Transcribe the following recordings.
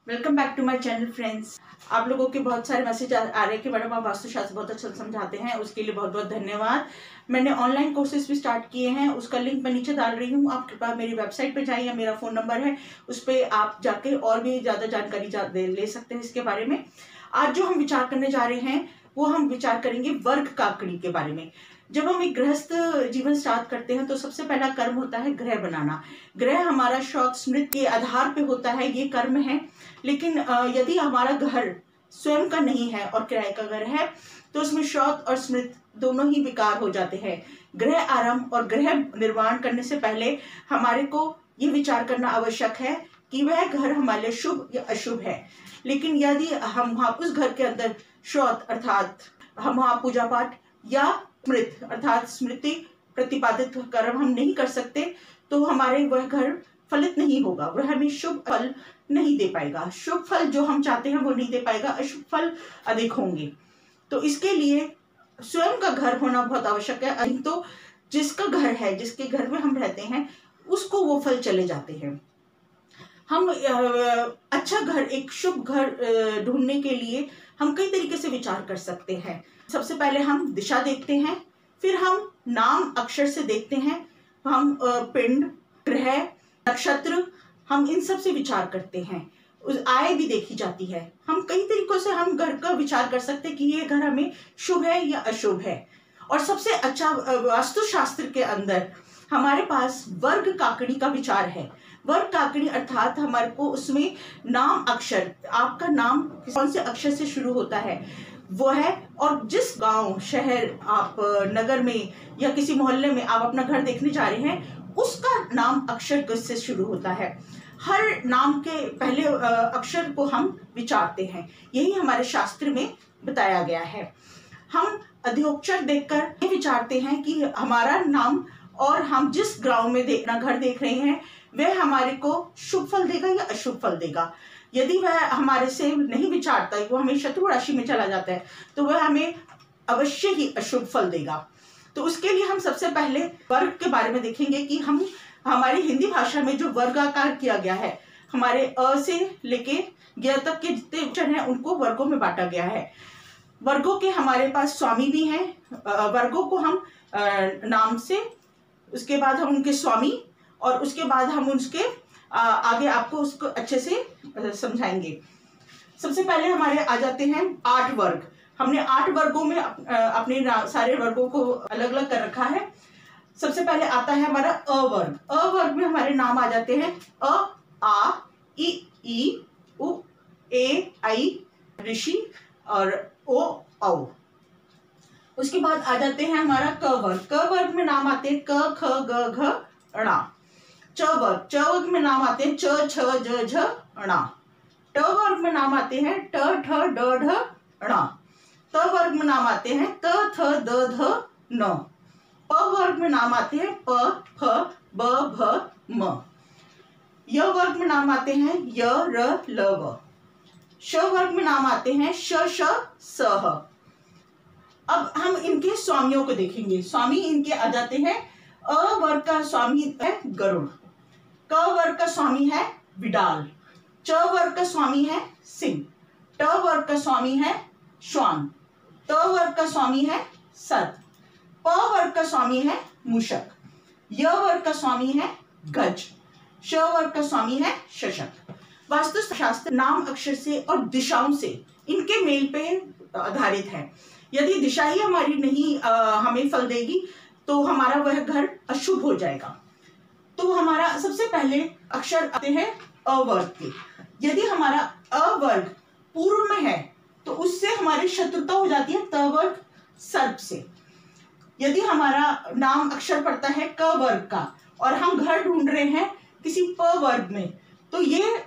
Welcome back to my channel friends. आप लोगों के बहुत सारे मैसेज आ रहे हैं कि मैडम आप वास्तुशास्त्र बहुत अच्छा समझाते हैं, उसके लिए बहुत बहुत धन्यवाद। मैंने ऑनलाइन कोर्सेज भी स्टार्ट किए हैं, उसका लिंक मैं नीचे डाल रही हूँ। आप कृपया मेरी वेबसाइट पे जाइए, मेरा फ़ोन नंबर है, उस पर आप जाके और भी ज़्यादा जानकारी ले सकते हैं इसके बारे में। आज जो हम विचार करने जा रहे हैं वो हम विचार करेंगे वर्ग काकड़ी के बारे में। जब हम एक गृहस्थ जीवन स्टार्ट करते हैं तो सबसे पहला कर्म होता है ग्रह बनाना। ग्रह हमारा शौक स्मृति के आधार पे होता है, ये कर्म है। लेकिन यदि हमारा घर स्वयं का नहीं है और किराए का घर है तो उसमें शौक और स्मृति दोनों ही विकार हो जाते हैं। गृह आरंभ और गृह निर्माण करने से पहले हमारे को ये विचार करना आवश्यक है कि वह घर हमारे लिए शुभ या अशुभ है। लेकिन यदि हम वहाँ उस घर के अंदर शौच अर्थात हम वहाँ पूजा पाठ या स्मृति अर्थात स्मृति प्रतिपादित कर्म हम नहीं कर सकते तो हमारे वह घर फलित नहीं होगा, वह हमें शुभ फल नहीं दे पाएगा। शुभ फल जो हम चाहते हैं वो नहीं दे पाएगा, अशुभ फल अधिक होंगे। तो इसके लिए स्वयं का घर होना बहुत आवश्यक है। नहीं तो जिसका घर है, जिसके घर में हम रहते हैं, उसको वो फल चले जाते हैं। हम अच्छा घर, एक शुभ घर ढूंढने के लिए हम कई तरीके से विचार कर सकते हैं। सबसे पहले हम दिशा देखते हैं, फिर हम नाम अक्षर से देखते हैं, हम पिंड, ग्रह, नक्षत्र, हम इन सब से विचार करते हैं। उस आय भी देखी जाती है। हम कई तरीकों से हम घर का विचार कर सकते हैं कि ये घर हमें शुभ है या अशुभ है। और सबसे अच्छा वास्तुशास्त्र के अंदर हमारे पास वर्ग काकड़ी का विचार है। वर्ग काकड़ी अर्थात हमारे को उसमें नाम अक्षर, आपका नाम कौन से अक्षर से शुरू होता है वो है, और जिस गांव, शहर, आप नगर में या किसी मोहल्ले में आप अपना घर देखने जा रहे हैं उसका नाम अक्षर किससे शुरू होता है। हर नाम के पहले अक्षर को हम विचारते हैं, यही हमारे शास्त्र में बताया गया है। हम अध्योक्षर देखकर ये विचारते हैं कि हमारा नाम और हम जिस गांव में अपना घर देख रहे हैं वह हमारे को शुभ फल देगा या अशुभ फल देगा। यदि वह हमारे से नहीं विचारता है, वो हमें शत्रु राशि में चला जाता है, तो वह हमें अवश्य ही अशुभ फल देगा। तो उसके लिए हम सबसे पहले वर्ग के बारे में देखेंगे कि हम हमारी हिंदी भाषा में जो वर्गाकार किया गया है, हमारे अ से लेके ग तक के जितने अक्षर हैं उनको वर्गों में बांटा गया है। वर्गों के हमारे पास स्वामी भी हैं। वर्गों को हम नाम से, उसके बाद हम उनके स्वामी, और उसके बाद हम उसके आगे आपको उसको अच्छे से समझाएंगे। सबसे पहले हमारे आ जाते हैं 8 वर्ग। हमने 8 वर्गों में अपने सारे वर्गों को अलग अलग कर रखा है। सबसे पहले आता है हमारा अ वर्ग। अ वर्ग में हमारे नाम आ जाते हैं अ, आ, ई, उ, ए, आई, ऋषि और ओ, औ। उसके बाद आ जाते हैं हमारा क वर्ग। क वर्ग में नाम आते हैं क, ख, ग, घ, ण। च वर्ग। च वर्ग में नाम आते हैं च, छ, ज, झ, ण। ट वर्ग में नाम आते हैं ट, ठ, ड, ढ, ण। त वर्ग में नाम आते हैं त, थ, द, ध, न। प वर्ग में नाम आते हैं प, फ, ब, भ, म। य वर्ग में नाम आते हैं य, र, ल, व। श वर्ग में नाम आते हैं श, श, स, ह। अब हम इनके स्वामियों को देखेंगे। स्वामी इनके आ जाते हैं, अ वर्ग का स्वामी है गरुड़, क वर्ग का स्वामी है विडाल, च वर्ग का स्वामी है सिंह, ट वर्ग का स्वामी है श्वान, त वर्ग का स्वामी है सर्प, प वर्ग का स्वामी है मूषक, य वर्ग का स्वामी है गज, श वर्ग का स्वामी है शशक। वास्तुशास्त्र नाम अक्षर से और दिशाओं से, इनके मेल पे आधारित है। यदि दिशा ही हमारी नहीं हमें फल देगी तो हमारा वह घर अशुभ हो जाएगा। तो हमारा सबसे पहले अक्षर आते हैं अ वर्ग के। यदि हमारा अ वर्ग पूर्व में है तो उससे हमारी शत्रुता हो जाती है त वर्ग सर्प से। यदि हमारा नाम अक्षर पड़ता है क वर्ग का और हम घर ढूंढ रहे हैं किसी प वर्ग में, तो ये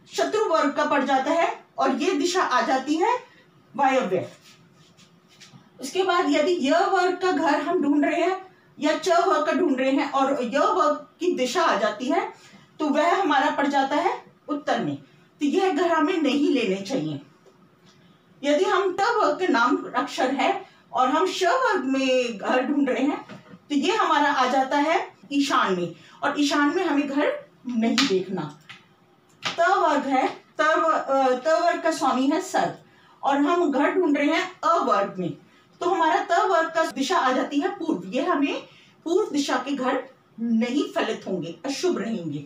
शत्रु वर्ग का पड़ जाता है और ये दिशा आ जाती है वायव्य। उसके बाद यदि य वर्ग का घर हम ढूंढ रहे हैं या च वर्ग का ढूंढ रहे हैं और य वर्ग की दिशा आ जाती है तो वह हमारा पड़ जाता है उत्तर में। तो यह घर हमें नहीं लेने चाहिए। यदि हम ट वर्ग के नाम अक्षर है और हम श वर्ग में घर ढूंढ रहे हैं तो ये हमारा आ जाता है ईशान में, और ईशान में हमें घर नहीं देखना। त वर्ग है, त त वर्ग का स्वामी है सर, और हम घर ढूंढ रहे हैं अ वर्ग में, तो हमारा त वर्ग का दिशा आ जाती है पूर्व। ये हमें पूर्व दिशा के घर नहीं फलित होंगे, अशुभ रहेंगे।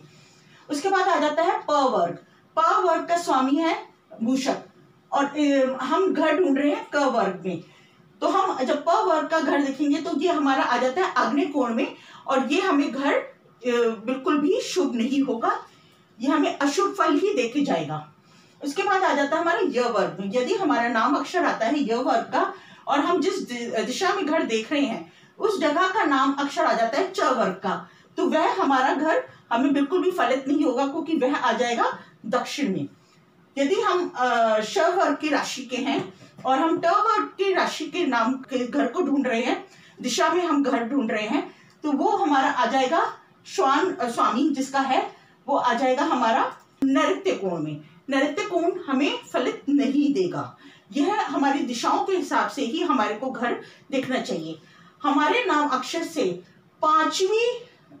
उसके बाद आ जाता है प वर्ग। प वर्ग का स्वामी है मूषक, और हम घर ढूंढ रहे हैं क वर्ग में, तो हम जब प वर्ग का घर देखेंगे तो ये हमारा आ जाता है आग्नेय कोण में, और ये हमें घर बिल्कुल भी शुभ नहीं होगा, ये हमें अशुभ फल ही देके जाएगा। उसके बाद आ जाता है हमारा य वर्ग में। यदि हमारा नाम अक्षर आता है य वर्ग का, और हम जिस दिशा में घर देख रहे हैं उस जगह का नाम अक्षर आ जाता है च वर्ग का, तो वह हमारा घर हमें बिल्कुल भी फलित नहीं होगा, क्योंकि वह आ जाएगा दक्षिण में। यदि हम श वर्ग की राशि के हैं और हम ट वर्ग की राशि के नाम के घर को ढूंढ रहे हैं, दिशा में हम घर ढूंढ रहे हैं, तो वो हमारा आ जाएगा श्वान स्वामी जिसका है वो आ जाएगा हमारा नैऋत्य कोण में। नैऋत्य कोण हमें फलित नहीं देगा, यह हमारी दिशाओं के हिसाब से ही हमारे को घर देखना चाहिए। हमारे नाम अक्षर से पांचवी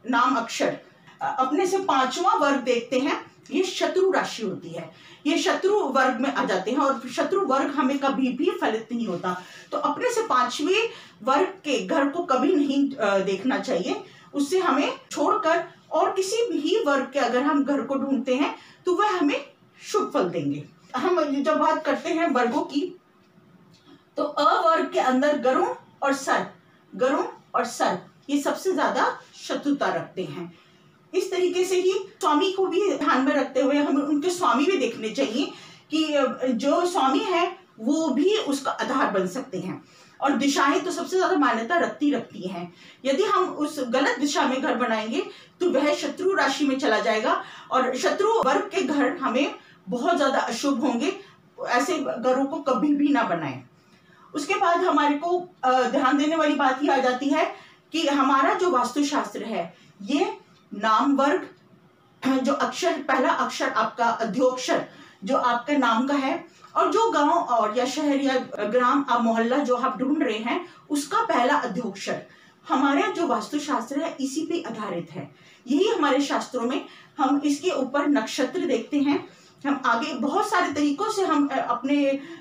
नाम अक्षर अपने से पांचवा वर्ग देखते हैं, ये शत्रु राशि होती है, ये शत्रु वर्ग में आ जाते हैं, और शत्रु वर्ग हमें कभी भी फलित नहीं होता। तो अपने से पांचवी वर्ग के घर को कभी नहीं देखना चाहिए, उससे हमें छोड़कर और किसी भी वर्ग के अगर हम घर को ढूंढते हैं तो वह हमें शुभ फल देंगे। हम जब बात करते हैं वर्गों की, तो अ वर्ग के अंदर गरुण और सर, गरुण और सर ये सबसे ज्यादा शत्रुता रखते हैं। इस तरीके से ही स्वामी को भी ध्यान में रखते हुए हमें उनके स्वामी भी देखने चाहिए कि जो स्वामी है वो भी उसका आधार बन सकते हैं, और दिशाएं तो सबसे ज्यादा मान्यता रखती हैं। यदि हम उस गलत दिशा में घर बनाएंगे तो वह शत्रु राशि में चला जाएगा, और शत्रु वर्ग के घर हमें बहुत ज्यादा अशुभ होंगे, ऐसे घरों को कभी भी ना बनाएं। उसके बाद हमारे को ध्यान देने वाली बात ये आ जाती है कि हमारा जो वास्तुशास्त्र है, ये नाम वर्ग, जो अक्षर, पहला अक्षर आपका अध्योक्षर जो आपके नाम का है, और जो गांव और या शहर या ग्राम या मोहल्ला जो आप ढूंढ रहे हैं उसका पहला अध्योक्षर, हमारे जो वास्तुशास्त्र है इसी पे आधारित है। यही हमारे शास्त्रों में हम इसके ऊपर नक्षत्र देखते हैं। हम आगे बहुत सारे तरीकों से हम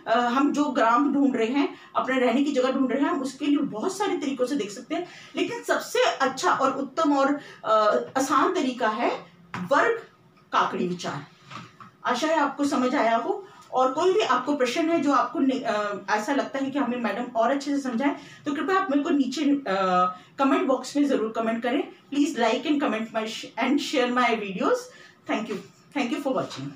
हम जो ग्राम ढूंढ रहे हैं, अपने रहने की जगह ढूंढ रहे हैं, हम उसके लिए बहुत सारे तरीकों से देख सकते हैं, लेकिन सबसे अच्छा और उत्तम और आसान तरीका है वर्ग काकड़ी विचार। आशा है आपको समझ आया हो, और कोई भी आपको प्रश्न है जो आपको ऐसा लगता है कि हमें मैडम और अच्छे से समझाएं, तो कृपया आप मेरे को नीचे कमेंट बॉक्स में जरूर कमेंट करें। Please like and comment and share my videos. Thank you for watching.